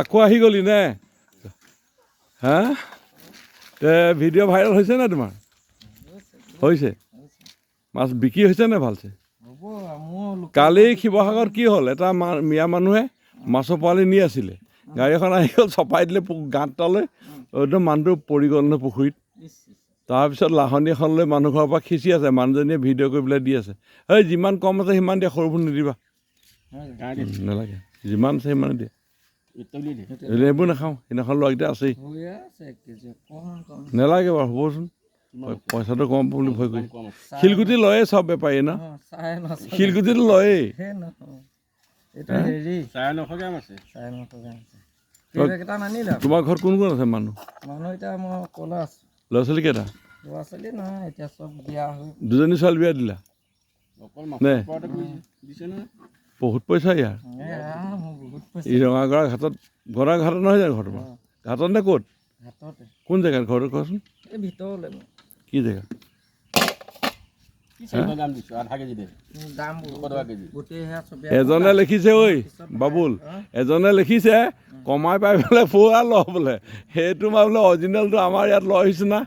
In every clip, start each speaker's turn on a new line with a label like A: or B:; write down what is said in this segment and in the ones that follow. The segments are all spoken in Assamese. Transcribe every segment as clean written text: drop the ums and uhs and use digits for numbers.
A: আকৌ আহি গলি নে হা তে ভিডিঅ' ভাইৰেল হৈছে নে তোমাৰ হৈছে মাছ বিক্ৰী হৈছে নে ভালছে কালি শিৱসাগৰত কি হ'ল এটা মিয়া মানুহে মাছৰ পোৱালি নি আছিলে গাড়ী এখন আহি গ'ল চপাই দিলে গাঁত তলৈ একদম মানুহটো পৰি গ'ল নহয় পুখুৰীত তাৰপিছত লাহনি এখন লৈ মানুহ ঘৰৰ পৰা খিচি আছে মানুহজনীয়ে ভিডিঅ' কৰি পেলাই দি আছে এই যিমান কম আছে সিমান দিয়া সৰুবোৰ নিদিবা নালাগে যিমান আছে সিমানে দিয়া এইবোৰ নাখাওঁ সেইদিনাখন লোৱাকেইটা আছেই নালাগে বাৰু হ'বচোন পইচাটো কম বুলি ভয় কৰি শিলগুটি লয়েই চব বেপাৰী ন শিলগুটিটো লয়েই তোমাৰ ঘৰত কোন কোন আছে মানুহ ল'ৰা ছোৱালী কেইটা দুজনী ছোৱালী বিয়া দিলা নে বহুত পইচা ইয়াৰ এই ৰঙাগড়া ঘাটত ঘাটত নহয় জানো ঘৰ তোমাৰ ঘাটত নে ক'ত কোন জেগাত ঘৰটো কোৱাচোন কি জেগা এজনে লিখিছে ঐ বাবুল এজনে লিখিছে কমাই পাই পেলাই পুৰা ল বোলে সেইটো মই বোলে অৰিজিনেলটো আমাৰ ইয়াত লৈ আহিছোঁ না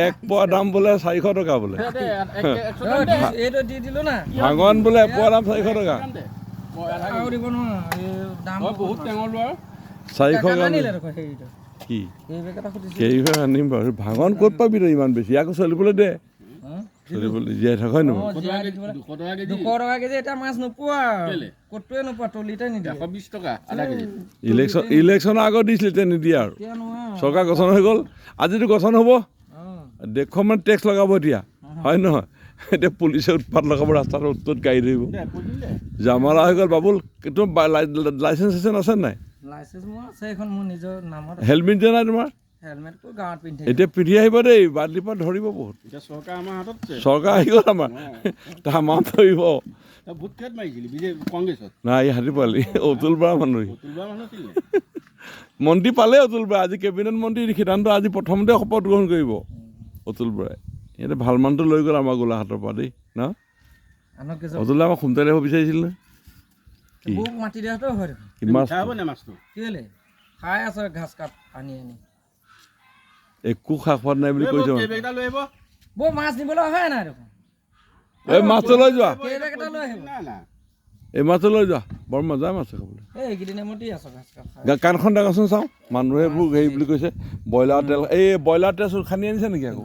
A: এক পোৱা দাম বোলে 400 টকা বোলে ভাঙন বোলে এপোৱা দাম 400 টকা 400 কি কেইভাগ আনিম বাৰু ভাঙন ক'ত পাবি তই ইমান বেছি আকৌ চলিবলৈ দে চলিবলৈ জীয়াই থাক হয় নহয়
B: 200 টকা কেজি এটা মাছ নোপোৱা ক'তোৱে নোপোৱা তলিতে নিদিয়ে 120 টকা আধা কেজি
A: ইলেকশ্যনৰ আগত দিছিলে এতিয়া নিদিয়ে আৰু চৰকাৰ গঠন হৈ গ'ল আজিতো গঠন হ'ব দেশখন মানে টেক্স লগাব এতিয়া হয় নহয় এতিয়া পুলিচে উৎপাত লগাব ৰাস্তাটো উত্তত গাড়ী ধৰিব জামালা হৈ গ'ল বাবুল তোমাৰ লাইচেঞ্চ চাইচেঞ্চ আছে নাই হেলমেট যে নাই তোমাৰ এতিয়া পিন্ধি আহিব দেই বাদলিৰ পৰা ধৰিব বহুত চৰকাৰ আহি গ'ল আমাৰ তামাম ধৰিব নাই এই হাতী পোৱালি অতুল বৰা মানুহ মন্ত্ৰী পালে অতুল বৰা আজি কেবিনেট মন্ত্ৰী সিদ্ধান্ত আজি প্ৰথমতে শপত গ্ৰহণ কৰিব অতুল বৰাই সিহঁতে ভাল মানুহটো লৈ গ'ল আমাৰ গোলাঘাটৰ পৰা দেই ন অতুলে আমাক সোনকালে আহিব বিচাৰিছিল নহয় একো খা খোৱাত নাই বুলি কৈছে এই মাছটো লৈ যোৱা এই মাছটো লৈ যোৱা বৰ মজা মাছ খাবলৈ কাণখন ডাঙৰচোন চাওঁ মানুহে এইবোৰ হেৰি বুলি কৈছে ব্ৰইলাৰ তেল এই ব্ৰইলাৰ তেল খানি আনিছে নেকি আকৌ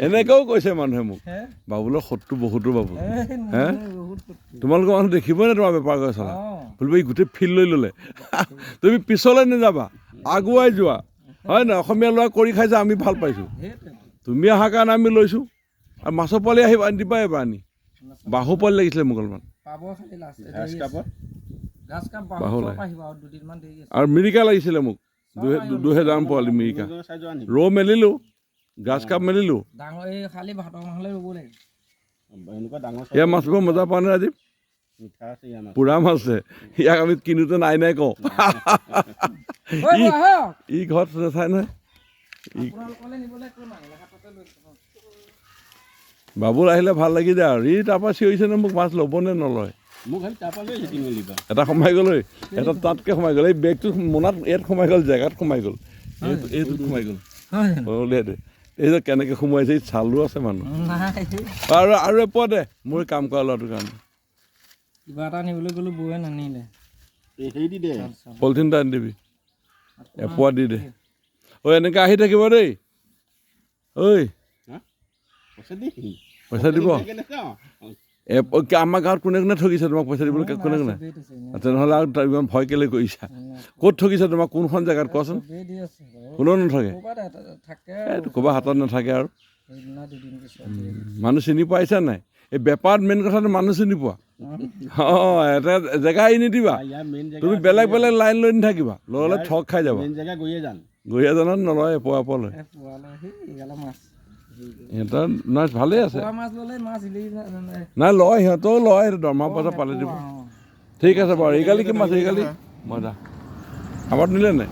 A: এনেকেও কৈছে মানুহে মোক বাবুলৰ সত্তৰ বহুতো বাবুল হে তোমালোকৰ মানুহ দেখিবই নে তোমাৰ বেপাৰ কৰি চলা বুলিব এই গোটেই ফিল্ড লৈ ল'লে তুমি পিছলৈ নাযাবা আগুৱাই যোৱা হয় নহয় অসমীয়া ল'ৰা কৰি খাইছে আমি ভাল পাইছোঁ তুমি অহাৰ কাৰণে আমি লৈছোঁ আৰু মাছৰ পোৱালি আহিবা দিবা এবাৰ আনি বাহু পোৱালি লাগিছিলে মোক অলপমান আৰু মিৰিকা লাগিছিলে মোক 2000 পোৱালি মিৰিকা ৰৌ মেলিলোঁ গ্ৰাছ কাপ মেলিলোঁ এয়া মাছবোৰ মজা পোৱা নাই আজি পুৰা মাছে ইয়াক আমি কিনোতে নাই নাই কওঁ ই ঘৰত নাচাই নহয় বাবুল আহিলে ভাল লাগি যায় আৰু ই তাৰপৰা চিঞৰিছে নে মোক মাছ ল'ব নে নলয় এটা সোমাই গ'ল এটা তাতকৈ সোমাই গ'ল এই বেগটো মোনাত ইয়াত সোমাই গ'ল জেগাত সোমাই গ'ল এইটোত সোমাই গ'ল উলিয়াই দে এই যে কেনেকৈ সোমাইছে এই চালো আছে মানুহ আৰু এপোৱা দে মোৰ কাম কৰা ল'ৰাটোৰ কাৰণে
B: কিবা এটা আনিবলৈ গ'লো বৌয়ে নানিলে
A: পলিথিন এটা আনি দিবি এপোৱা দি দে ঐ এনেকৈ আহি থাকিব দেই ঐ পইচা দিব আমাৰ গাঁৱত কোনে কোনে ঠগিছে তোমাক পইচা দিবলৈ কোনে কোনে তেনেহ'লে আৰু ইমান ভয় কেলৈ কৰিছা ক'ত ঠগিছে তোমাক কোনখন জেগাত কোৱাচোন কোনেও নঠগে এইটো ক'ৰবাত হাতত নাথাকে আৰু মানুহ চিনি পাইছা নাই এই বেপাৰত মেইন কথাটো মানুহ চিনি পোৱা অঁ এটা জেগা এৰি নিদিবা তুমি বেলেগ বেলেগ লাইন লৈ নাথাকিবা ল'লে ঠগ খাই যাবা গৰিয়া জানত নলয় এপোৱা এপোৱা লয় সিহঁতৰ নাই ভালেই আছে নাই লয় সিহঁতেও লয় সেইটো দৰমহা পইচা পালে দিব ঠিক আছে বাৰু এইকালি কি মাছ এইকালি মজা আমাৰ নিলে নাই